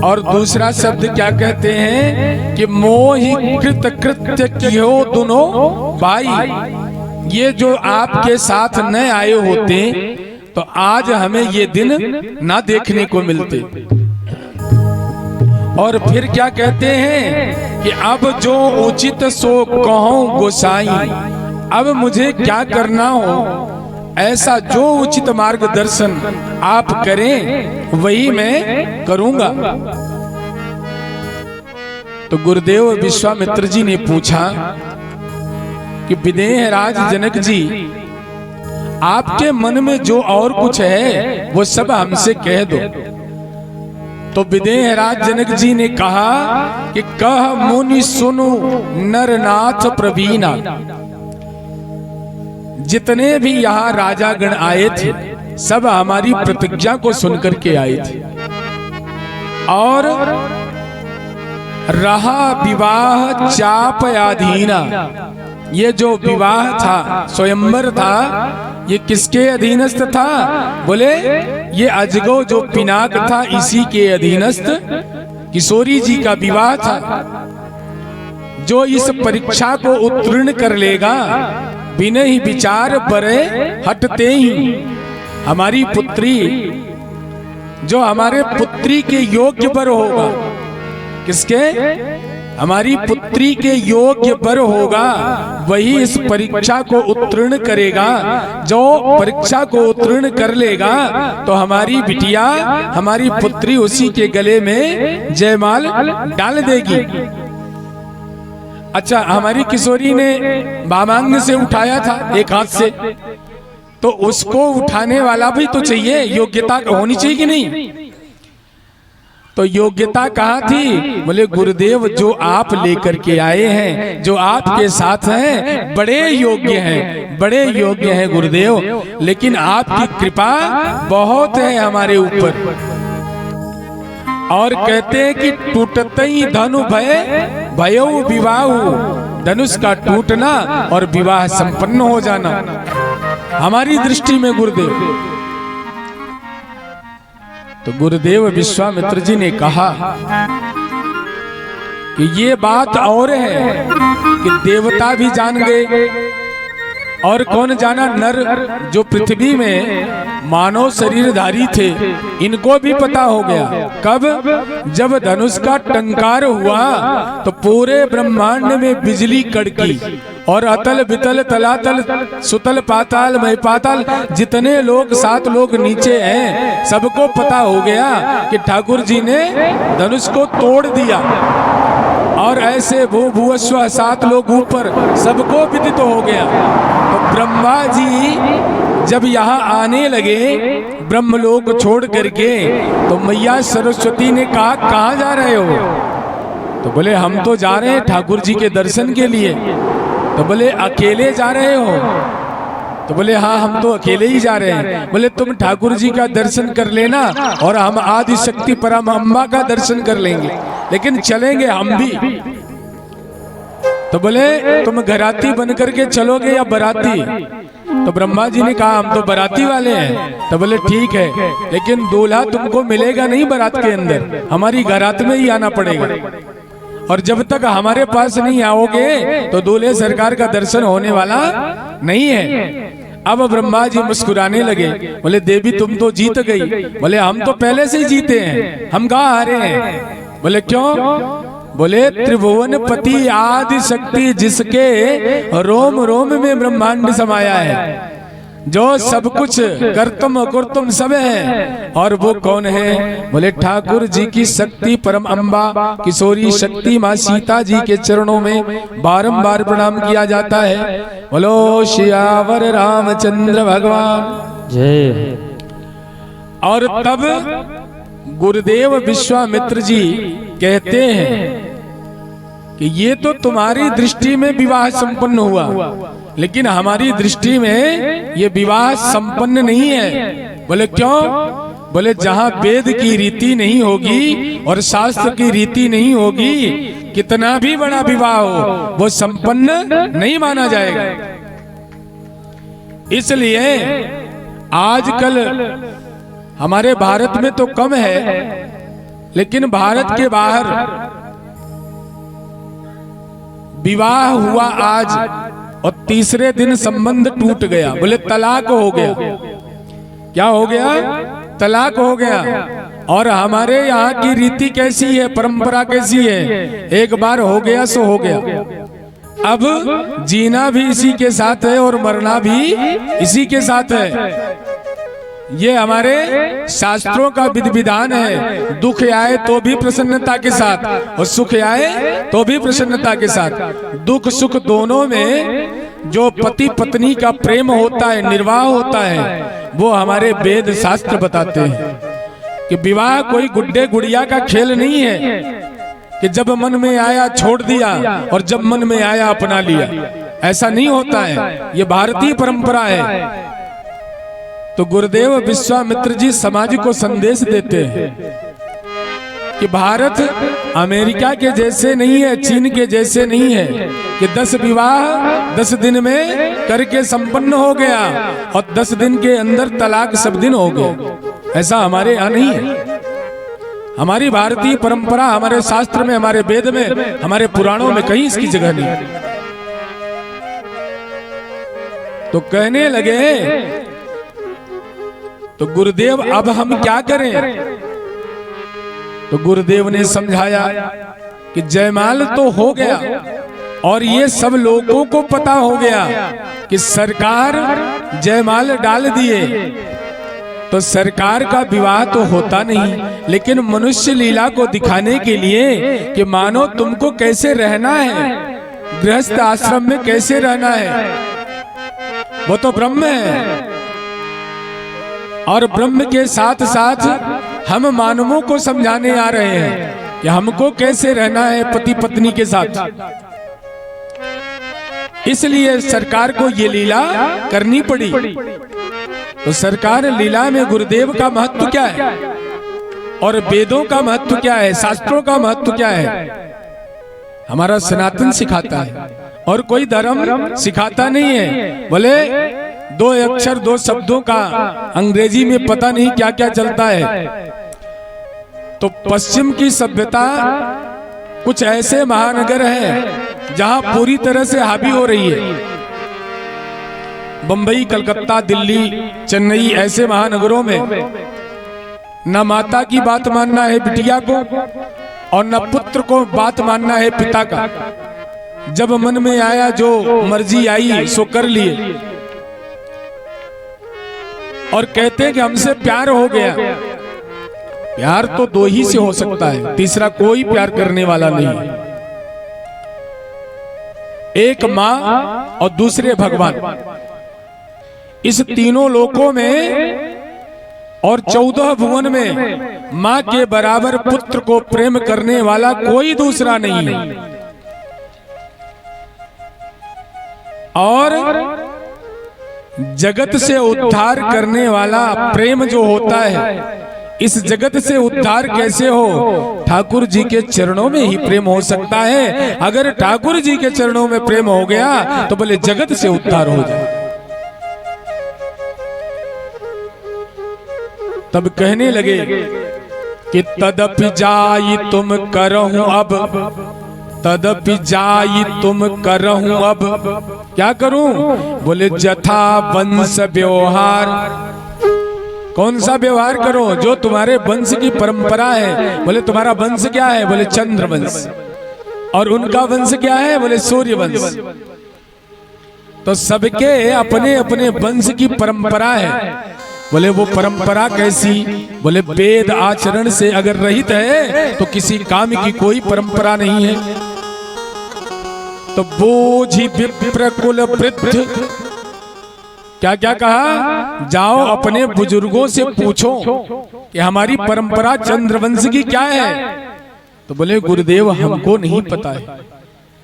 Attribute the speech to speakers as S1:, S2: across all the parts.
S1: और दूसरा शब्द क्या कहते हैं कि मोहि कृत कृत्य कियो दोनों भाई। ये जो आपके साथ न आए होते तो आज हमें ये दिन ना देखने को मिलते। और फिर क्या कहते हैं कि अब जो उचित सो कहूं गोसाई, अब मुझे क्या करना हो ऐसा जो उचित मार्गदर्शन आप करें वही मैं करूंगा। तो गुरुदेव विश्वामित्र जी ने पूछा कि विदेह राज जनक जी, आपके मन में जो और कुछ है वो सब हमसे कह दो। तो विदेह राज जनक जी ने कहा कि कह मुनि सुनु नरनाथ प्रवीणा। जितने भी यहाँ राजागण आए थे सब हमारी प्रतिज्ञा को सुनकर के आए थे। और रहा विवाह चापयाधीना, ये जो विवाह था स्वयंवर था ये किसके अधीनस्थ था? बोले ये अजगो जो पिनाक था इसी के अधीनस्थ किशोरी जी का विवाह था। जो इस परीक्षा को उत्तीर्ण कर लेगा बिना ही विचार बरे हटते ही हमारी पुत्री, जो हमारे पुत्री के योग्य वर होगा, किसके? हमारी पुत्री के योग्य वर होगा वही इस परीक्षा को उत्तीर्ण करेगा। जो परीक्षा को उत्तीर्ण कर लेगा तो हमारी बिटिया, हमारी पुत्री उसी के गले में जयमाल डाल देगी। अच्छा, हमारी किशोरी ने वामांग से उठाया था एक हाथ से, तो उसको उठाने वाला भी तो चाहिए, योग्यता होनी चाहिए कि नहीं? तो योग्यता कहाँ थी? बोले गुरुदेव जो आप लेकर के आए हैं, जो आपके साथ हैं, बड़े योग्य हैं, बड़े योग्य हैं गुरुदेव, लेकिन आपकी कृपा बहुत है हमारे ऊपर। और कहते हैं कि टूटते ही धनु भय भयो विवाह, धनुष का टूटना और विवाह संपन्न हो जाना हमारी दृष्टि में गुरुदेव। तो गुरुदेव विश्वामित्र जी ने कहा कि ये बात और है कि देवता भी जान गए, और कौन जाना? नर जो पृथ्वी में मानव शरीरधारी थे इनको भी पता हो गया। कब? जब धनुष का टंकार हुआ तो पूरे ब्रह्मांड में बिजली कड़की और अतल बितल तलातल सुतल पाताल मय पाताल जितने लोग 7 लोग नीचे हैं सबको पता हो गया कि ठाकुर जी ने धनुष को तोड़ दिया। और ऐसे भूभुवस्व 7 लोग ऊपर सबको विदित हो गया। तो ब्रह्मा जी जब यहाँ आने लगे ब्रह्मलोक छोड़ करके, तो मैया सरस्वती ने कहा कहाँ जा रहे हो? तो बोले हम तो जा रहे हैं ठाकुर जी के दर्शन के लिए। तो बोले अकेले जा रहे हो? तो बोले हाँ हम तो अकेले ही जा रहे हैं। बोले तुम ठाकुर जी का दर्शन कर लेना और हम आदि शक्ति परम अम्बा का दर्शन कर लेंगे, लेकिन चलेंगे हम भी। तो बोले तुम घराती बन करके चलोगे या बराती? तो ब्रह्मा जी ने कहा हम तो बराती वाले हैं। तो बोले ठीक है, लेकिन दूल्हा तुमको मिलेगा नहीं बारात के अंदर, हमारी घरात में ही आना पड़ेगा। और जब तक हमारे पास नहीं आओगे तो दूल्हे सरकार का दर्शन होने वाला नहीं है। अब ब्रह्मा जी मुस्कुराने लगे, बोले देवी तुम तो जीत गई। बोले हम तो पहले से ही जीते हैं, हम कहाँ हारे हैं? बोले क्यों? बोले त्रिभुवन पति आदि शक्ति जिसके रोम रोम में ब्रह्मांड समाया है, जो सब कुछ कर्तुम अकुर्तुम सब है, और वो कौन है? बोले ठाकुर जी की शक्ति परम अम्बा किशोरी शक्ति माँ सीता जी के चरणों में बारंबार प्रणाम किया जाता है। बोलो श्यावर रामचंद्र भगवान
S2: जय।
S1: और तब गुरुदेव विश्वामित्र जी कहते हैं कि ये तो तुम्हारी दृष्टि में विवाह संपन्न हुआ, लेकिन हमारी दृष्टि में ये विवाह संपन्न नहीं है। बोले क्यों? बोले जहां वेद की रीति नहीं होगी और शास्त्र की रीति नहीं होगी, कितना भी बड़ा विवाह हो वो संपन्न नहीं माना जाएगा। इसलिए आजकल हमारे भारत में तो कम है, लेकिन भारत के बाहर विवाह हुआ आज और तीसरे दिन संबंध टूट गया, बोले तलाक हो गया। क्या हो गया? तलाक हो गया। और हमारे यहाँ की रीति कैसी है, परंपरा कैसी है, एक बार हो गया सो हो गया। अब जीना भी इसी के साथ है और मरना भी इसी के साथ है। ये हमारे शास्त्रों का विधि विधान है। दुख आए तो भी प्रसन्नता के साथ और सुख आए तो भी प्रसन्नता के साथ। दुख सुख दोनों में जो पति पत्नी का प्रेम होता है, निर्वाह होता है, वो हमारे वेद शास्त्र बताते हैं कि विवाह कोई गुड्डे गुड़िया का खेल नहीं है कि जब मन में आया छोड़ दिया और जब मन में आया अपना लिया। ऐसा नहीं होता है, ये भारतीय परंपरा है। तो गुरुदेव विश्वामित्र जी समाज को संदेश देते हैं कि भारत अमेरिका के जैसे नहीं है, चीन के जैसे नहीं है कि 10 विवाह 10 दिन में करके संपन्न हो गया और 10 दिन के अंदर तलाक सब दिन हो गए। ऐसा हमारे यहाँ नहीं है। हमारी भारतीय परंपरा, हमारे शास्त्र में, हमारे वेद में, हमारे पुराणों में कहीं इसकी जगह नहीं। तो कहने लगे तो गुरुदेव अब हम क्या करें? तो गुरुदेव ने समझाया कि जयमाल तो हो गया और ये सब लोगों को पता हो गया कि सरकार जयमाल डाल दिए, तो सरकार का विवाह तो होता नहीं, लेकिन मनुष्य लीला को दिखाने के लिए कि मानो तुमको कैसे रहना है, गृहस्थ आश्रम में कैसे रहना है, वो तो ब्रह्म है। और ब्रह्म के साथ साथ हम मानवों को समझाने आ रहे हैं कि हमको कैसे रहना है पति पत्नी के साथ। इसलिए सरकार को ये लीला करनी पड़ी। तो सरकार लीला में गुरुदेव का महत्व क्या है और वेदों का महत्व क्या है, शास्त्रों का महत्व क्या है, हमारा सनातन सिखाता है और कोई धर्म सिखाता नहीं है। बोले 2 अक्षर 2 शब्दों का अंग्रेजी में पता नहीं क्या क्या चलता है। तो पश्चिम की सभ्यता कुछ ऐसे महानगर हैं जहां पूरी तरह से हावी हो रही है। बंबई, कलकत्ता, दिल्ली, चेन्नई, ऐसे महानगरों में न माता की बात मानना है बिटिया को और न पुत्र को बात मानना है पिता का। जब मन में आया, जो मर्जी आई सो कर लिए और कहते हैं कि हमसे प्यार हो गया। प्यार तो 2 ही से हो सकता है, तीसरा कोई प्यार करने वाला नहीं। एक माँ और दूसरे भगवान, इस तीनों लोकों में और 14 भुवन में माँ के बराबर पुत्र को प्रेम करने वाला कोई दूसरा नहीं है। और जगत से उद्धार करने वाला प्रेम जो होता है, इस जगत से उद्धार कैसे हो? ठाकुर जी के चरणों में ही प्रेम हो सकता है। अगर ठाकुर जी के चरणों में प्रेम हो गया तो बोले जगत से उद्धार हो जाए। तब कहने लगे कि तदपि जाई तुम करहूं अब, तदपि जाई तुम करहूं अब। क्या करूं? बोले जथा वंश व्यवहार। कौन सा व्यवहार करो? जो तुम्हारे वंश की परंपरा है। बोले तुम्हारा वंश क्या है? बोले चंद्र वंश। और उनका वंश क्या है? बोले सूर्य वंश। तो सबके अपने अपने वंश की परंपरा है। बोले वो परंपरा कैसी? बोले वेद आचरण से अगर रहित है तो किसी काम की कोई परंपरा नहीं है। तो बोझि विप्र कुल वृद्ध, क्या क्या कहा? जाओ अपने बुजुर्गों से पूछो कि हमारी परंपरा चंद्रवंश की क्या है। तो बोले गुरुदेव हमको नहीं पता है।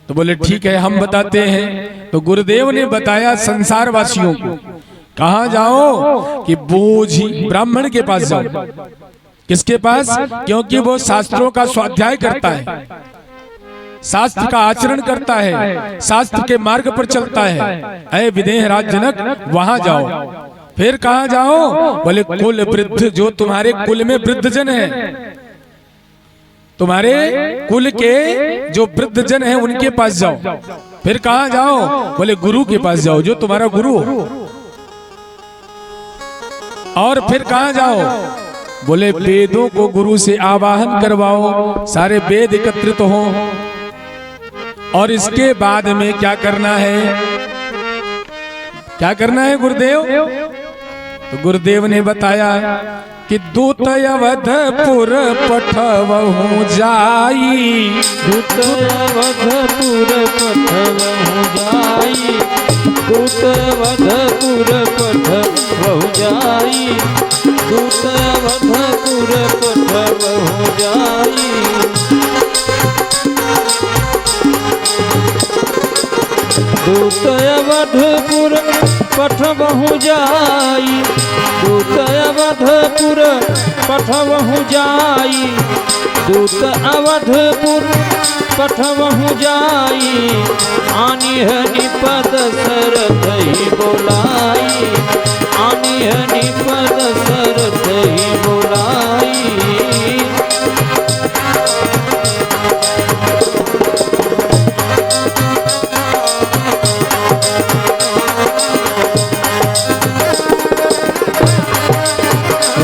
S1: तो बोले ठीक है हम बताते हैं। तो गुरुदेव ने बताया संसार वासियों को, कहाँ जाओ? कि बोझि ब्राह्मण के पास जाओ। किसके पास? क्योंकि वो शास्त्रों का स्वाध्याय करता है, शास्त्र का आचरण करता है, शास्त्र के मार्ग पर चलता है। ऐ विदेह राज जनक, वहां जाओ। फिर कहाँ जाओ? बोले कुल वृद्ध, जो तुम्हारे कुल में वृद्ध जन है। तुम्हारे कुल के जो वृद्ध जन हैं उनके पास जाओ। फिर कहाँ जाओ? बोले गुरु के पास जाओ, जो तुम्हारा गुरु हो। और फिर कहाँ जाओ? बोले वेदों को गुरु से आवाहन करवाओ, सारे वेद एकत्रित हो। और इसके बाद में क्या करना है? क्या करना है गुरुदेव? तो गुरुदेव ने बताया कि दूत अवधपुर पठवहु जाई,
S2: दूत अवधपुर पठवहु जाई, दूत अवधपुर पठवहु जाई, दूत अवधपुर पठवहु जाई। दूत अवधपुर पठवहु जाई, दूत अवधपुर पठवहु जाई, दूत अवधपुर पठवहु जाई। आनिह निपद शरत ही बोलाई, आनिह निपद शरत ही बोलाई।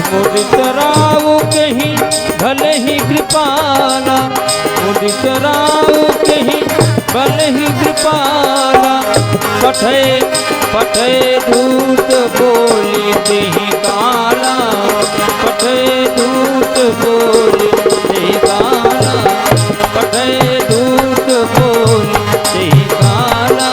S2: मुदित राव कहीं भले ही कृपाला, मुदित राव कहीं भले ही कृपाला। पठे पठे दूत बोली देहि काला, पठे दूत बोली देहि काला, पठे दूत बोली देहि काला।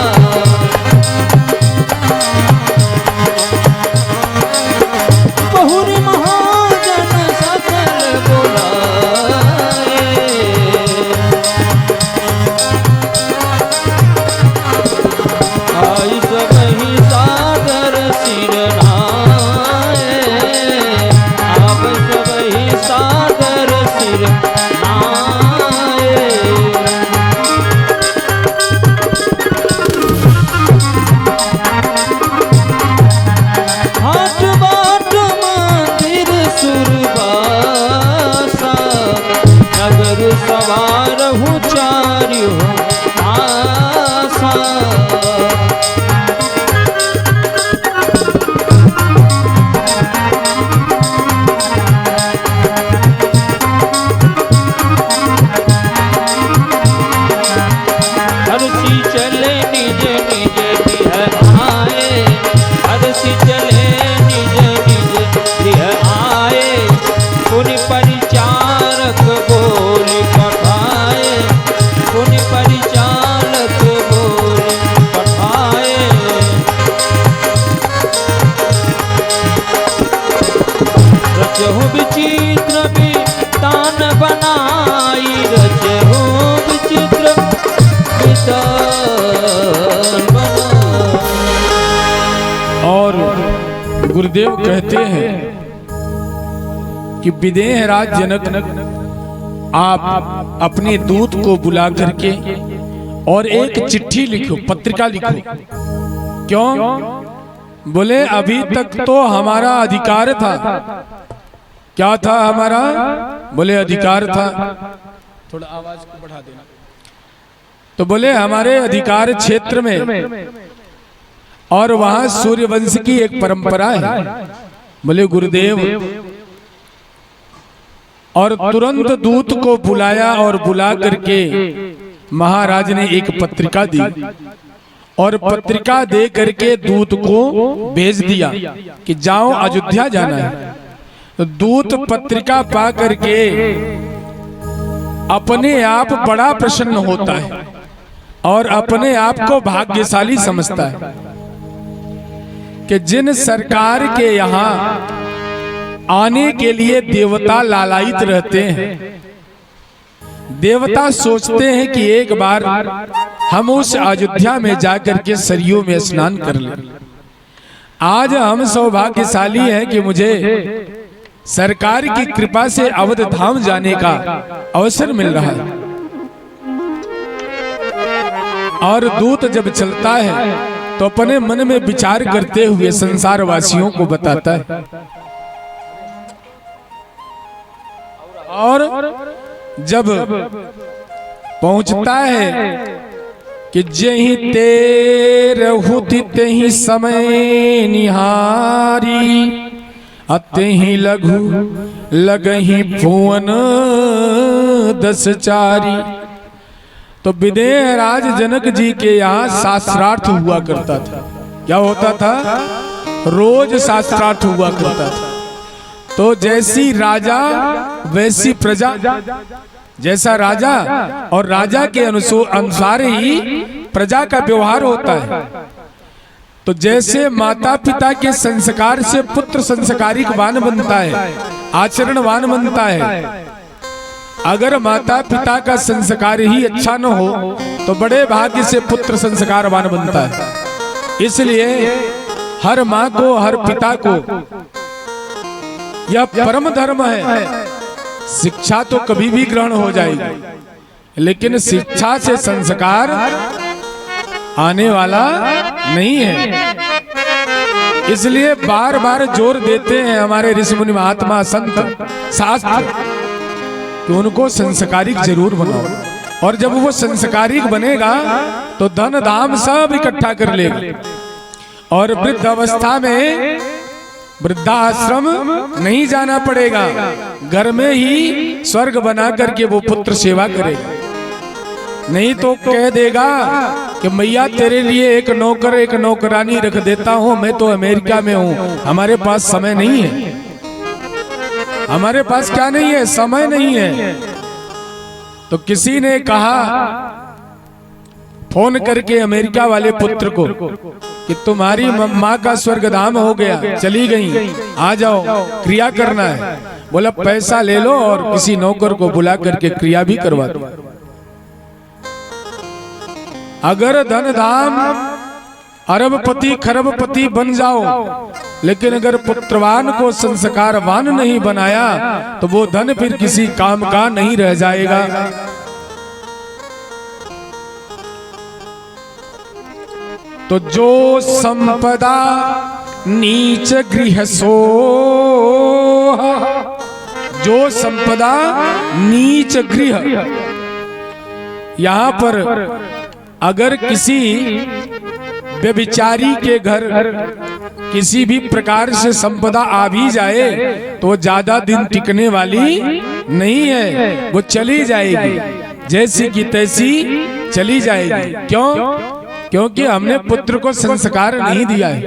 S2: बहुरी महाजन सकल बोलाए, आई सबहि सादर सिर नाए, आप सबहि सादर सिर नाए। हाट बाट मंदिर सुरबासा, नगर सवारहु चार्यो आसा। हरसी चले निज निज गृह आए, हरसी चले निज निज गृह आए। पुनि परिचारक बोली पठाए, पुनि परिचारक बोली पठाए। रचहु विचित्र वितान बनाई, रचहु विचित्र वितान बनाई।
S1: और गुरुदेव कहते हैं कि विदेह राज जनक, आप अपने दूत को बुला करके और एक चिट्ठी लिखो, पत्रिका लिखो। क्यों? बोले अभी तक तो हमारा अधिकार था। क्या था हमारा? बोले अधिकार था। थोड़ा आवाज को बढ़ा देना। तो बोले हमारे अधिकार क्षेत्र में और वहां सूर्यवंश की एक परंपरा है। बोले गुरुदेव, और तुरंत दूत को बुलाया और बुला करके महाराज ने एक पत्रिका दी और पत्रिका दे करके दूत को भेज दिया कि जाओ अयोध्या जाना है। तो दूत पत्रिका पा करके अपने आप बड़ा प्रसन्न होता है और अपने आप को भाग्यशाली समझता है कि जिन सरकार के यहाँ आने के लिए देवता लालायित रहते हैं, देवता सोचते हैं कि एक बार हम उस अयोध्या में जाकर के सरयू में स्नान कर लें। आज हम सौभाग्यशाली हैं कि मुझे सरकार की कृपा से अवध धाम जाने का अवसर मिल रहा है। और दूत जब चलता है तो अपने मन में विचार करते हुए संसार वासियों को बताता है और जब पहुंचता है कि जेहि तेरहु तितहि समय निहारी, अतेहि लघु लगहि भुवन 10 चारी। तो विदेह राज जनक जी के यहाँ शास्त्रार्थ हुआ करता था। क्या होता था? रोज शास्त्रार्थ हुआ करता था। तो जैसी राजा वैसी प्रजा, जैसा राजा और राजा के अनुसार ही प्रजा का व्यवहार होता है। तो जैसे माता पिता के संस्कार से पुत्र संस्कारिकवान बनता है, आचरणवान बनता है। अगर माता पिता का संस्कार ही अच्छा न हो तो बड़े भाग्य से पुत्र संस्कारवान बनता है। इसलिए हर माँ को, हर पिता को यह परम धर्म है। शिक्षा तो कभी भी ग्रहण हो जाएगी, लेकिन शिक्षा से संस्कार आने वाला नहीं है। इसलिए बार बार जोर देते हैं हमारे ऋषि मुनि महात्मा संत शास्त्र कि उनको संस्कारिक जरूर बनाओ। और जब वो संस्कारिक बनेगा तो धन धाम सब इकट्ठा कर लेगा। और वृद्ध अवस्था में वृद्धाश्रम नहीं जाना पड़ेगा, घर में ही स्वर्ग बना करके वो पुत्र सेवा करेगा। नहीं तो कह देगा कि मैया तेरे लिए एक नौकर एक नौकरानी रख देता हूँ, मैं तो अमेरिका में हूँ, हमारे पास समय नहीं है। हमारे पास क्या नहीं है? समय नहीं है। तो किसी ने कहा फोन करके अमेरिका वाले पुत्र को कि तुम्हारी माँ का स्वर्गधाम हो गया, चली गई, आ जाओ, क्रिया करना है। बोला पैसा ले लो और किसी नौकर को बुला करके क्रिया भी करवा दो। अगर धन धाम अरबपति खरबपति बन जाओ, लेकिन अगर पुत्रवान को संस्कारवान नहीं बनाया तो वो धन फिर किसी काम का नहीं रह जाएगा। तो जो संपदा नीच गृह सोह, जो संपदा नीच गृह, यहां पर अगर किसी व्यभिचारी के घर किसी भी प्रकार से संपदा आ भी जाए तो वो ज्यादा दिन टिकने वाली नहीं है, वो चली जाएगी, जैसी की तैसी चली जाएगी। क्यों? क्योंकि हमने पुत्र को संस्कार नहीं दिया है।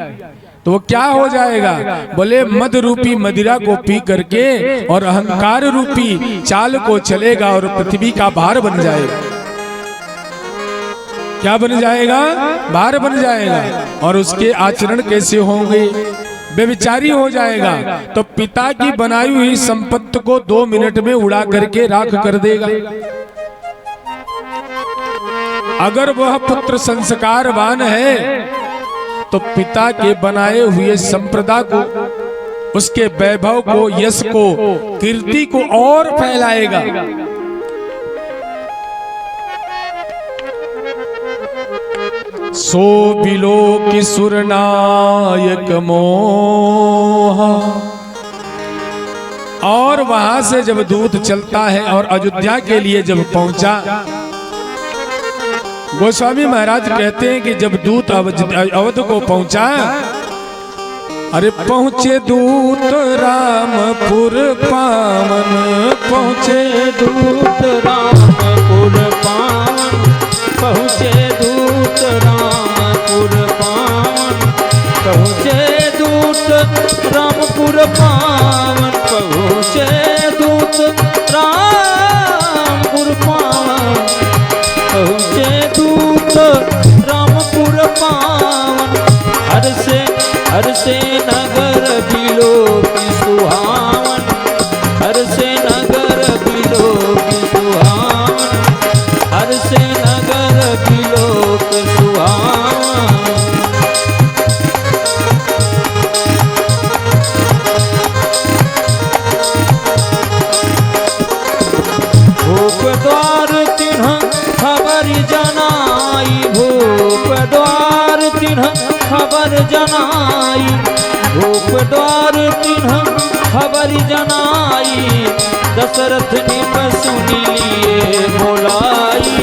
S1: तो वो क्या हो जाएगा? बोले मद रूपी मदिरा को पी करके और अहंकार रूपी चाल को चलेगा और पृथ्वी का भार बन जाएगा। क्या बन जाएगा? भार बन जाएगा। और उसके आचरण कैसे होंगे? बेविचारी हो जाएगा। तो पिता की बनाई हुई संपत्ति को 2 मिनट में उड़ा करके राख कर देगा। अगर वह पुत्र संस्कारवान है तो पिता के बनाए हुए संप्रदा को, उसके वैभव को, यश को, कीर्ति को और फैलाएगा। सो बिलो की सुरनायक मोह। और वहां से जब दूत चलता है और अयोध्या के लिए जब पहुंचा, गोस्वामी महाराज कहते हैं कि जब दूत अवध को पहुंचा, अरे पहुंचे दूत रामपुर पावन, पहुंचे
S2: दूत रामपुर पावन, पहुंचे दूत रामपुर पावन, पहुंचे दूत रामपुर पावन, पहुंचे दूत रामपुर पावन, पहुंचे दूत रामपुर पावन। हर से नगर बिलो की सुहावन, हर से नगर बिलो की सुहावन, हर से नगर बिलो की सुहावन। भूप द्वार तिन्ह खबर जनाई, भूप द्वार तिन्ह खबर जनाई, भूप द्वार तिन्ह खबर जनाई। दशरथ निप सुनी लिए बोलाई,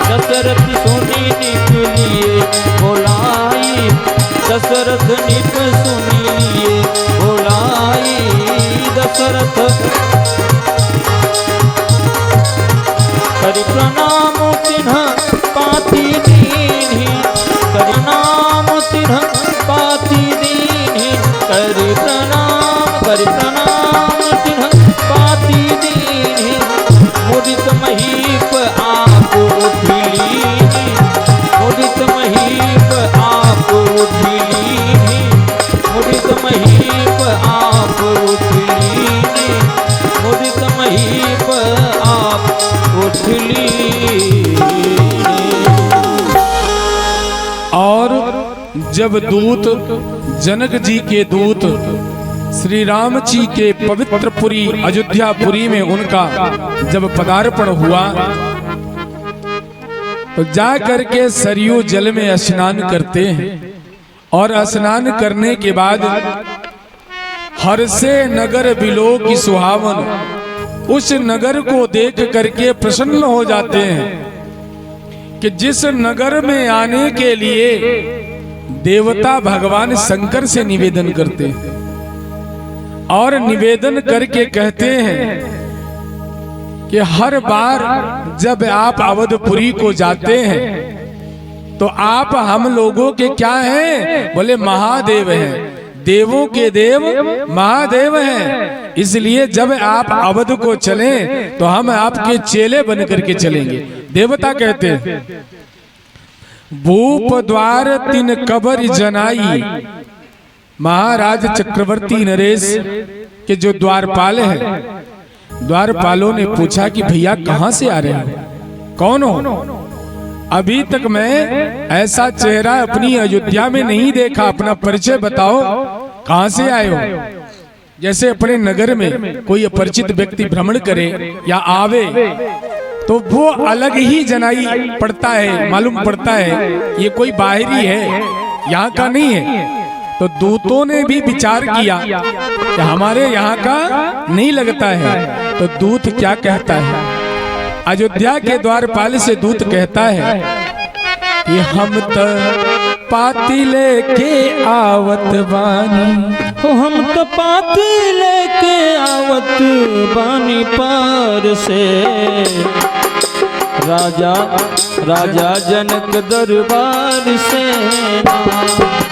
S2: दशरथ सुनी निप लिए बोलाई, दशरथ निप सुनी लिए बोलाई, दशरथ करि प्रणाम तिन्ह पाती दीन्हि, करि नाम तिन्ह पाती दीन्हि, करि प्रणाम तिन्ह पाती दीन्हि, मुदित महीप आप उठिलीनि, मुदित महीप आप उठिलीनि, मुदित महीप आप उठिलीनि, मुदित महीप आप उठिलीनि।
S1: और जब दूत जनक जी के दूत श्री राम जी के पवित्र पुरी अयोध्यापुरी में उनका जब पदार्पण हुआ तो जा करके सरयू जल में स्नान करते हैं और स्नान करने के बाद हर्षे नगर बिलो की सुहावन, उस नगर को देख करके प्रसन्न हो जाते हैं कि जिस नगर में आने के लिए देवता भगवान शंकर से निवेदन करते हैं और निवेदन करके कहते हैं कि हर बार जब आप अवधपुरी को जाते हैं तो आप हम लोगों के क्या हैं? बोले महादेव हैं, देवों के देव महादेव हैं, इसलिए जब आप अवध को चलें तो हम आपके चेले बन करके चलेंगे। देवता कहते हैं भूप द्वार तिन कबर जनाई, महाराज चक्रवर्ती नरेश के जो द्वारपाल हैं, द्वारपालों ने पूछा कि भैया कहां से आ रहे हो, कौन हो? अभी तक मैं ऐसा चेहरा अपनी अयोध्या में नहीं देखा, अपना परिचय बताओ, कहां से आए हो? जैसे अपने नगर में कोई अपरिचित व्यक्ति भ्रमण करे या आवे तो वो अलग ही जनाई पड़ता है, मालूम पड़ता है ये कोई बाहरी है, यहाँ का नहीं है। तो दूतों ने भी विचार किया कि हमारे यहाँ का नहीं लगता है। तो दूत क्या कहता है? अयोध्या के द्वारपाल से दूत कहता है कि हम तो पाती लेके आवत बानी,
S2: हम तो पाती लेके आवत बानी पार से, राजा जनक दरबार से,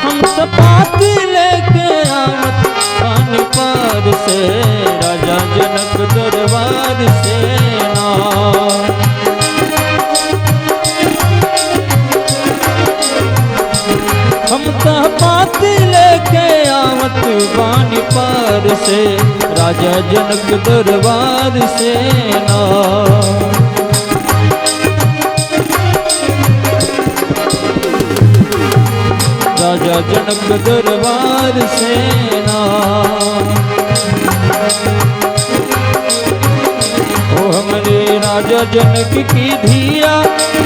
S2: हम तो पाती लेके आवत बानी पार से, राजा जनक दरबार से ना। हम तो पाती लेके आवत बानी पार से, राजा जनक दरबार से ना। राजा जनक दरबार से ना। ओ हमरे राजा जनक की धिया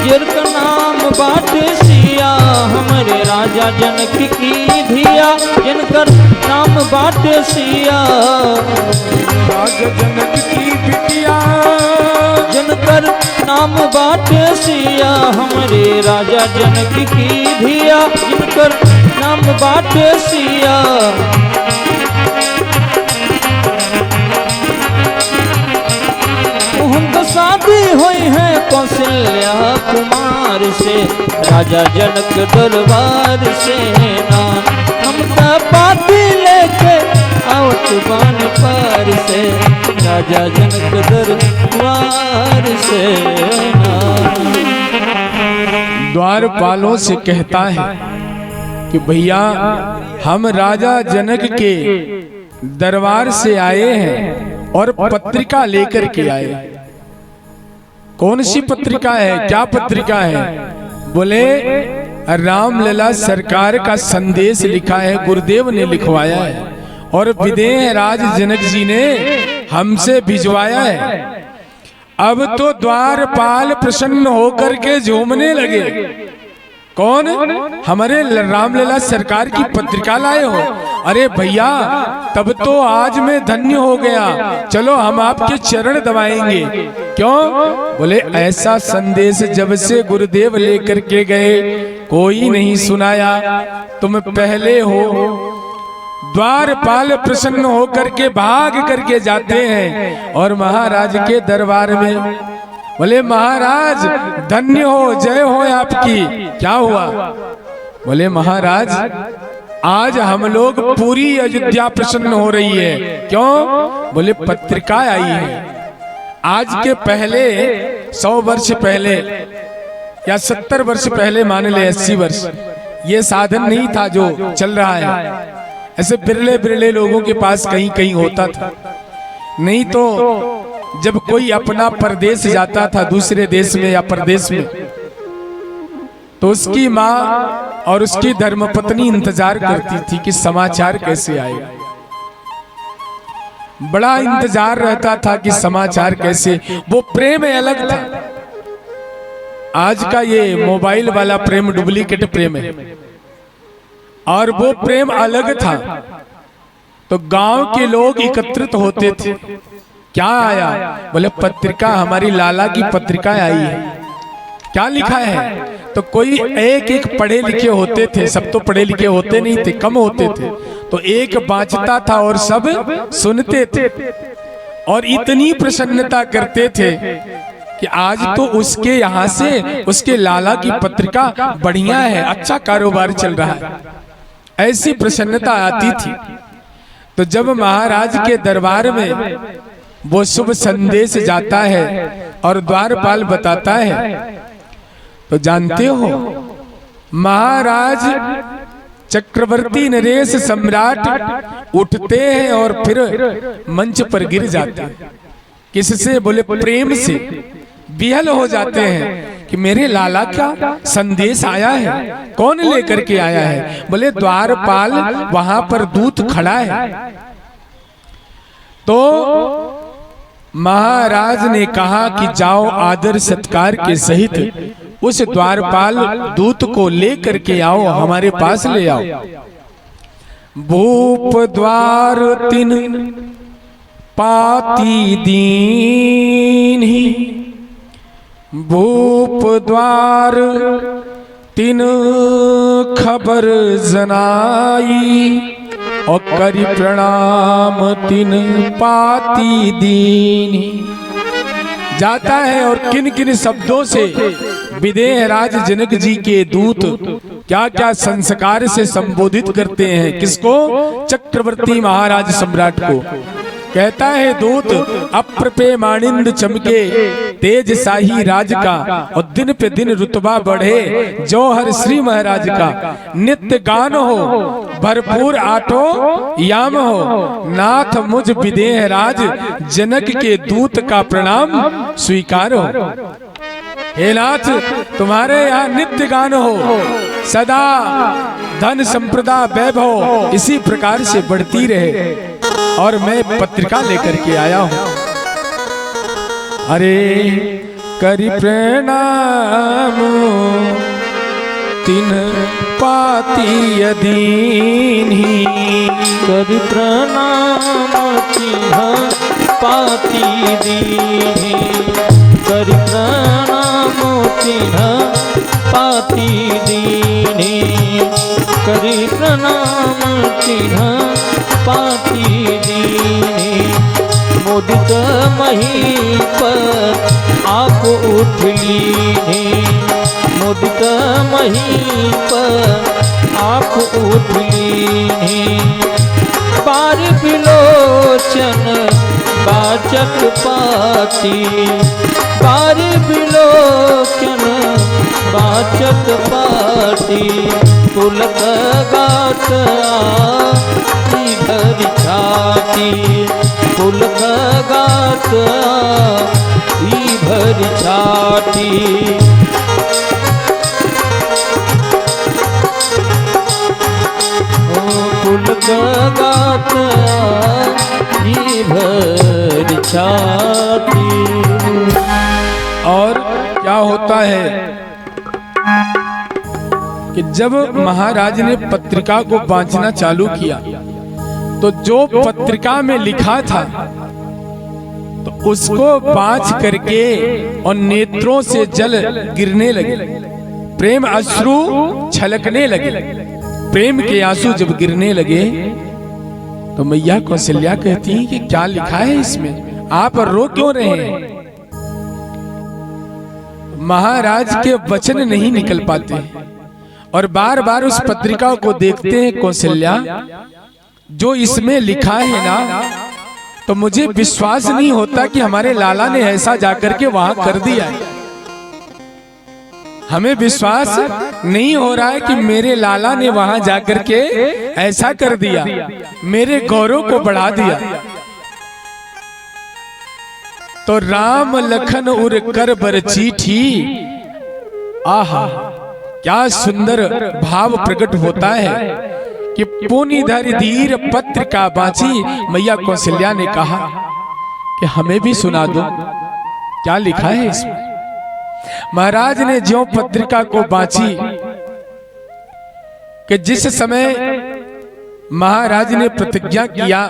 S2: जिनका नाम बाटे सिया, हमरे राजा जनक की धिया जिनकर नाम बाटे सिया,
S1: राजा जनक की बिटिया
S2: जिनकर नाम बाटे सिया, हमरे राजा जनक की धिया जिनकर नाम बाटे सिया। उनका शादी हुई है कौशल्या कुमार से, राजा जनक दरबार से ना। हम तो पाती लेके आवत बान पार से, राजा जनक दरबार से ना।
S1: द्वारपालों से कहता है कि भैया हम राजा जनक के दरबार से आए हैं और पत्रिका लेकर के आए। कौन सी पत्रिका है, क्या पत्रिका है? बोले रामलला सरकार का संदेश लिखा है, गुरुदेव ने लिखवाया है और विदेह राज जनक जी ने हमसे भिजवाया है। अब तो द्वारपाल प्रसन्न होकर के झूमने लगे। कौन? हमारे रामलला सरकार की पत्रिका लाए हो? अरे भैया तब तो आज मैं धन्य हो गया, चलो हम आपके चरण दबाएंगे। क्यों? बोले ऐसा संदेश जब से गुरुदेव लेकर के गए कोई नहीं सुनाया। तुम पहले हो। द्वारपाल प्रसन्न होकर के भाग करके जाते हैं और महाराज के दरबार में बोले महाराज धन्य हो, जय हो आपकी। क्या हुआ? बोले महाराज आज हम लोग पूरी अयोध्या प्रसन्न हो रही है। क्यों? बोले पत्रिका आई है। आज के पहले 100 वर्ष पहले या 70 वर्ष पहले, मान ले 80 वर्ष, ये साधन नहीं था जो चल रहा है। ऐसे बिरले बिरले लोगों के पास कहीं कहीं होता था। नहीं तो जब कोई अपना परदेश जाता था, दूसरे देश में या परदेश में, तो उसकी माँ और उसकी धर्मपत्नी इंतजार करती थी कि समाचार कैसे आएगा। बड़ा इंतजार रहता था कि समाचार कैसे। वो प्रेम अलग था। आज का ये मोबाइल वाला प्रेम डुप्लीकेट प्रेम है, और वो प्रेम अलग था। तो गांव के लोग एकत्रित होते थे। क्या आया? बोले पत्रिका, हमारी लाला की पत्रिका आई है। क्या लिखा है? तो कोई एक एक पढ़े लिखे होते थे, सब तो पढ़े लिखे होते नहीं थे, कम होते थे। तो एक बाँचता था और सब सुनते थे, और इतनी प्रसन्नता करते थे कि आज तो उसके यहाँ से उसके लाला की पत्रिका बढ़िया है, अच्छा कारोबार चल रहा है, ऐसी प्रसन्नता आती थी। तो जब महाराज के दरबार में वो शुभ संदेश जाता है और द्वारपाल बताता है, तो जानते हो महाराज चक्रवर्ती नरेश सम्राट उठते हैं और फिर मंच पर गिर जाते हैं। किससे? बोले प्रेम से विहल हो जाते हैं कि मेरे लाला का संदेश आया है। कौन लेकर के आया है? बोले द्वारपाल वहां पर दूत खड़ा है। तो महाराज ने कहा कि जाओ आदर सत्कार के सहित उस द्वारपाल दूत को लेकर के आओ, हमारे पास ले आओ। भूप द्वार तिन पाती दीन्ही, भूप द्वार तिन खबर जनाई, और करी प्रणाम तिन पाती दीन्ही। जाता है और किन किन शब्दों से विदेह राज जनक जी के दूत क्या क्या संस्कार से संबोधित करते हैं। किसको? चक्रवर्ती महाराज सम्राट को। कहता है दूत, अप्र पे मानिंद चमके तेज शाही राज का, और दिन पे दिन रुतबा बढ़े जौहर श्री महाराज का। नित्य गान हो भरपूर आठो याम हो, नाथ मुझ विदेह राज जनक के दूत का प्रणाम स्वीकार हो। हे नाथ, तुम्हारे यहाँ नित्य गान हो, सदा धन संप्रदा वैभव इसी प्रकार से बढ़ती रहे, और मैं पत्रिका लेकर के आया हूं। अरे करी प्रणाम तिन पाती यदीन्ही,
S2: करी प्रणाम तिन पाती दीन्ही, करी प्रणाम तिन पाती दीन्ही, करी प्रणाम तिन पाती दीन्ही। मुदित महीप आप उठ लीन्ही, मुदित महीप आप उठ लीन्ही। बार बिलोचन बाचक पाती, बार बिलोचन बाचक पाती। पुलक गात इधर छाती, पुलक गात इधर छाती। पुलक गात इधर छाती।
S1: और क्या होता है कि जब महाराज ने पत्रिका को बांचना चालू किया तो जो पत्रिका में लिखा था तो उसको बाँच करके और नेत्रों से जल गिरने लगे, प्रेम अश्रु छलकने लगे। प्रेम के आंसू जब गिरने लगे तो मैया कौशल्या कहती हैं कि क्या लिखा है इसमें, आप रो क्यों रहे हैं? महाराज के वचन नहीं निकल पाते और बार बार उस पत्रिका को देखते हैं कौशल्या, जो इसमें लिखा है ना, तो मुझे विश्वास नहीं होता कि हमारे लाला ने ऐसा जाकर के वहां कर दिया है। हमें विश्वास नहीं हो रहा है कि मेरे लाला ने वहां जाकर के ऐसा कर दिया, मेरे गौरव को बढ़ा दिया। तो राम लखन उर कर बर चिट्ठी, आहा क्या सुंदर भाव प्रकट होता है कि पुनि धर धीर पत्र का बाची। मैया कौशल्या ने कहा कि हमें भी सुना दो, क्या लिखा है इसमें। महाराज ने ज्यों पत्रिका को बांची कि जिस समय महाराज ने प्रतिज्ञा किया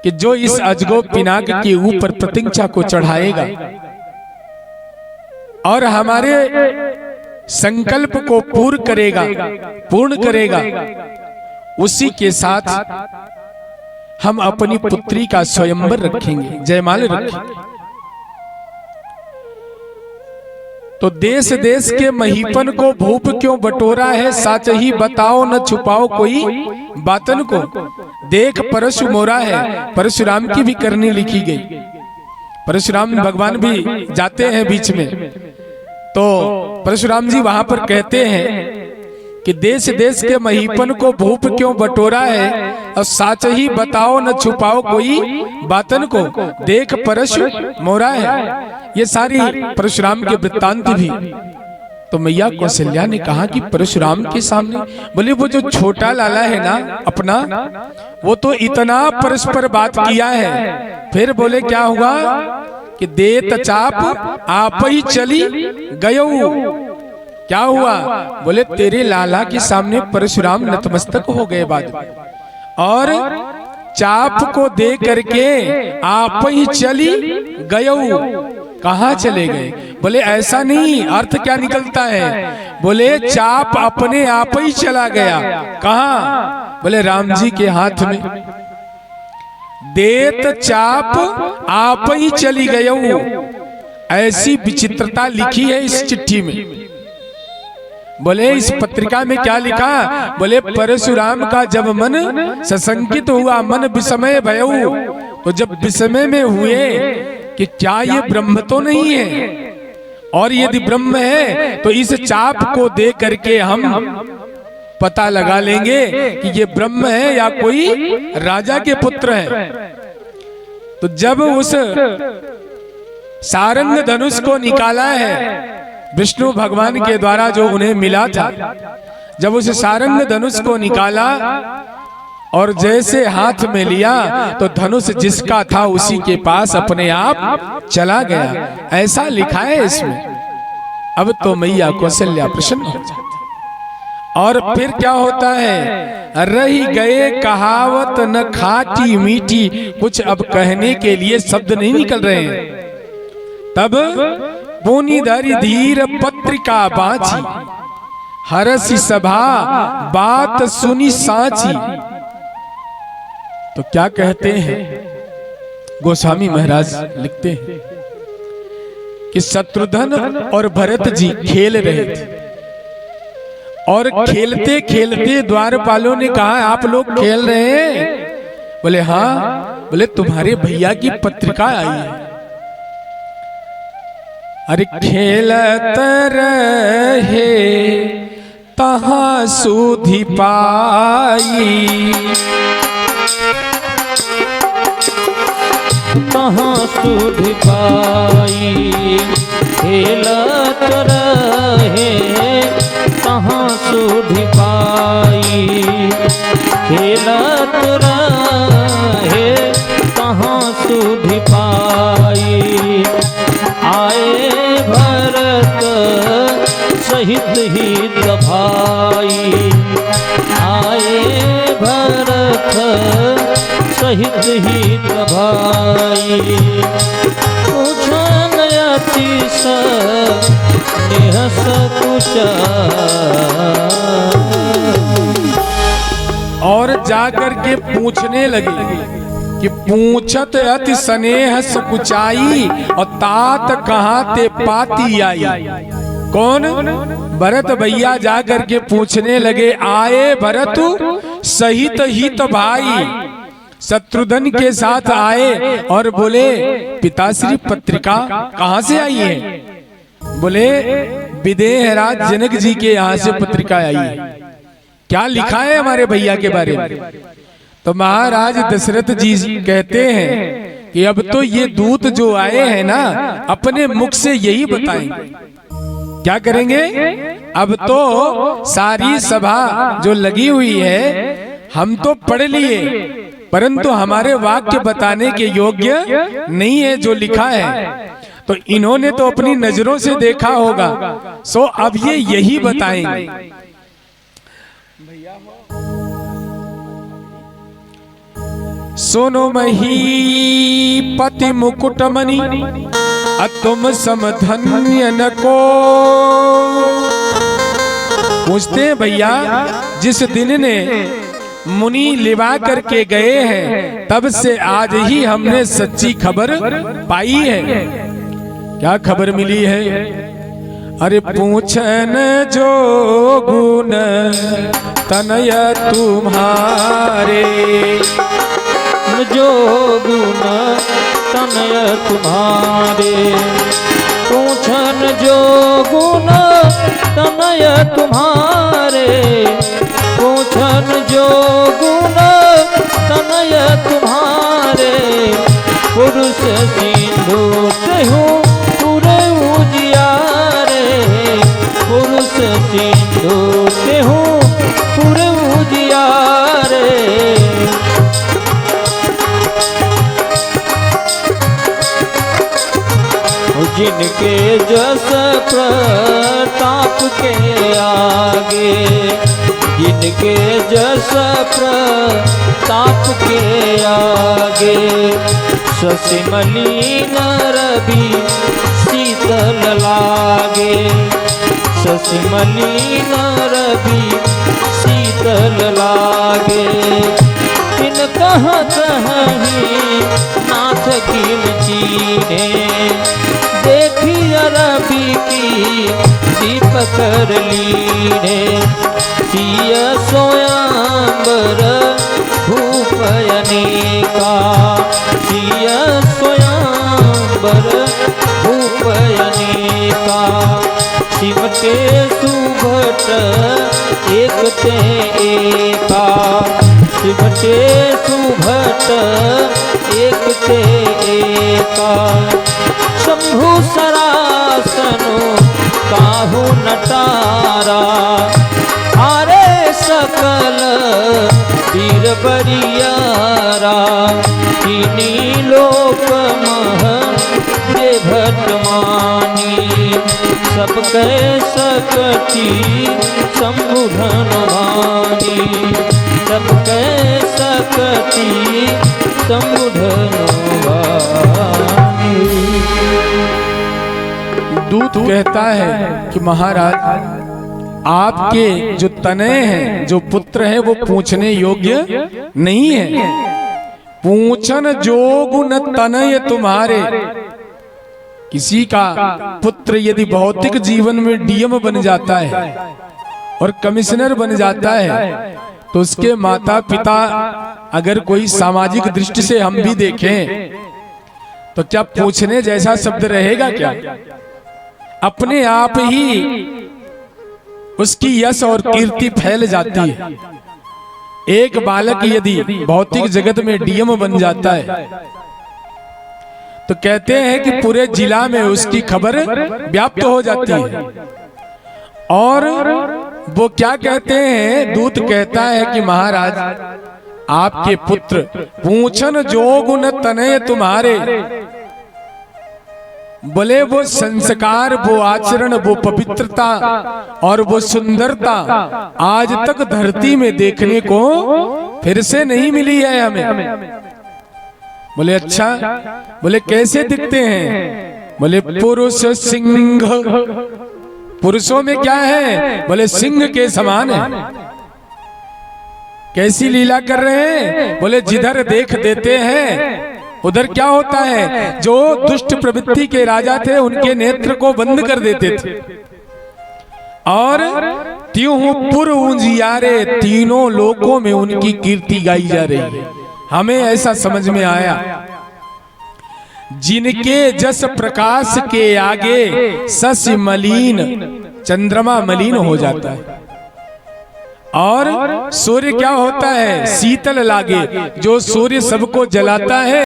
S1: कि जो इस अजगो पिनाक के ऊपर प्रतिज्ञा को चढ़ाएगा और हमारे संकल्प को पूर्ण करेगा, उसी के साथ हम अपनी पुत्री का स्वयंवर रखेंगे, जयमाल रखेंगे। तो देश देश के महीपन को भूप क्यों बटोरा है, साच ही बताओ न छुपाओ कोई बातन को। देख परशु मोरा है, परशुराम की भी करनी लिखी गई। परशुराम भगवान भी जाते हैं बीच में, तो परशुराम जी वहां पर कहते हैं कि देश देश के महीपन को भूप क्यों बटोरा है, और साच ही बताओ न छुपाओ कोई बातन को। देख परशु मोरा है, ये सारी परशुराम के वृत्तांत भी। तो मैया कौशल्या ने कहा कि परशुराम के सामने, बोले वो जो छोटा लाला है ना अपना, वो तो इतना परस्पर बात किया है। फिर बोले क्या हुआ कि देत चाप आप ही चली गयो। क्या हुआ? बोले तेरे लाला के सामने परशुराम नतमस्तक हो गए बाद में, और चाप को दे करके आप ही चली गयो। कहाँ चले गए? बोले ऐसा नहीं, अर्थ क्या निकलता है? बोले चाप अपने आप ही चला गया। कहाँ? बोले राम जी के हाथ में। देत चाप आप ही चली गयो। ऐसी विचित्रता लिखी है इस चिट्ठी में। बोले इस पत्रिका में क्या लिखा? बोले परशुराम का जब मन सशंकित हुआ, मन विस्मय भयऊ। तो जब विस्मय में हुए कि क्या ये ब्रह्म तो नहीं है, और यदि ब्रह्म है तो इस चाप को दे करके हम पता लगा लेंगे कि ये ब्रह्म है या कोई राजा के पुत्र है। तो जब उस सारंग धनुष को निकाला है विष्णु भगवान के द्वारा, जो उन्हें मिला था, जब उस सारंग धनुष को निकाला और जैसे हाथ में लिया तो धनुष जिसका था उसी के पास अपने आप चला गया। ऐसा लिखा है इसमें। अब तो मैया कौशल्या प्रसन्न हो जाती। और फिर क्या होता है? रही गए कहावत न खाटी मीठी। कुछ अब कहने के लिए शब्द नहीं निकल रहे हैं। तब पुनि धरि धीर पत्रिका बाँची, हरसि सभा बात सुनी साची। तो क्या कहते हैं गोस्वामी महाराज लिखते हैं कि शत्रुघ्न और भरत जी खेल रहे थे, और खेलते खेलते द्वारपालों ने कहा आप लोग खेल रहे हैं? बोले हाँ। बोले तुम्हारे भैया की पत्रिका आई है। अरे खेलत रहे तहाँ सुधि पाई,
S2: तहाँ सुधि पाई। खेलत रहे तहाँ सुधि पाई, खेलत रहे तहाँ सुधि पाई। आए भरत सहित हित भाई, आए भरत रथ सहित हित भाई पूछन अति स्नेह सकुचा।
S1: और जाकर के पूछने लगे कि पूछत अति स्नेह सकुचाई और तात कहाँ ते पाती आई। कौन? भरत भैया जाकर के पूछने लगे, आए भरत सहित हित भाई, शत्रुघ्न के साथ आए और बोले पिताश्री पत्रिका कहाँ से आई है? बोले विदेह राज जनक जी के यहाँ से पत्रिका आई है। क्या लिखा है हमारे भैया के बारे में? तो महाराज दशरथ जी कहते हैं कि अब तो ये दूत जो आए हैं ना, अपने मुख से यही बताएंगे। क्या करेंगे? अब तो सारी सभा जो लगी हुई है, हम तो पढ़ लिए, परंतु हमारे वाक्य बताने के योग्य नहीं है जो लिखा है। तो इन्होंने तो अपनी नजरों से देखा होगा, सो अब ये यही बताएंगे। सुनो महीपति मुकुटमणि तुम समधन्य न को। पूछते हैं भैया, जिस दिन ने मुनि लिवा करके गए हैं, तब से आज ही हमने सच्ची खबर पाई है। क्या खबर मिली है? अरे पूछन जो गुण तनय तुम्हारे,
S2: जो गुण तनय तुम्हारे, पूछन जो गुण तनय तुम्हारे, पूछन जो गुण तनय तुम्हारे, पुरुष सिंधु तेहु पूरे उजियारे, पुरुष सिंधु तेहु पूरे उजियारे। जिनके जस प्रताप के आगे, जिनके जस प्रताप के आगे, शशि मलिन रवि शीतल लागे, शशि मलिन रवि शीतल लागे। इन कहत ही नाथ कीन चीने, देखी रवि की दीपकर लीने, सिय स्वयंवर भूपयनिका, सिय स्वयंवर भूपयनिका। सिमटे सुभट एक ते एका, सिमटे सुभट एक ते एका। शंभु सरासनो काहू नटारा, हारे सकल वीर बरियारा। किनी लोक मह जे भटमानी, सब कह सकती शंभुधन भानी, सब कह सकती शंभुधन भानी।
S1: दूत कहता है कि महाराज, आपके जो तनय हैं, जो पुत्र हैं, वो पूछने योग्य नहीं है। पूछन जोगुन तनय तुम्हारे। किसी का पुत्र यदि भौतिक जीवन में डीएम बन जाता है और कमिश्नर बन जाता है, तो उसके माता पिता अगर कोई सामाजिक दृष्टि से हम भी देखें, तो क्या पूछने जैसा शब्द रहेगा क्या? अपने आप ही उसकी यश और कीर्ति फैल जाती है। एक बालक यदि भौतिक जगत में डीएम बन जाता है, तो कहते हैं कि पूरे जिला में उसकी खबर व्याप्त हो जाती है। और वो क्या कहते हैं? दूत कहता है कि महाराज, आपके पुत्र पूछन जो गुण तनय तुम्हारे, बोले वो संस्कार, वो आचरण, वो पवित्रता और वो सुंदरता आज तक धरती में देखने को फिर से नहीं मिली है हमें। बोले अच्छा, बोले कैसे दिखते हैं? बोले पुरुष सिंह, पुरुषों में क्या है? बोले सिंह के समान है। कैसी लीला कर रहे हैं? बोले जिधर देख देते हैं उधर क्या होता है, जो दुष्ट प्रवृत्ति के राजा थे उनके नेत्र को बंद कर देते थे। और त्यों पुर उजियारे, तीनों लोकों में उनकी कीर्ति गाई जा रही है। हमें ऐसा समझ में आया, जिनके जस प्रकाश के आगे शशि मलिन, चंद्रमा मलिन हो जाता है। और सूर्य क्या होता है? शीतल लागे। जो सूर्य सबको जलाता है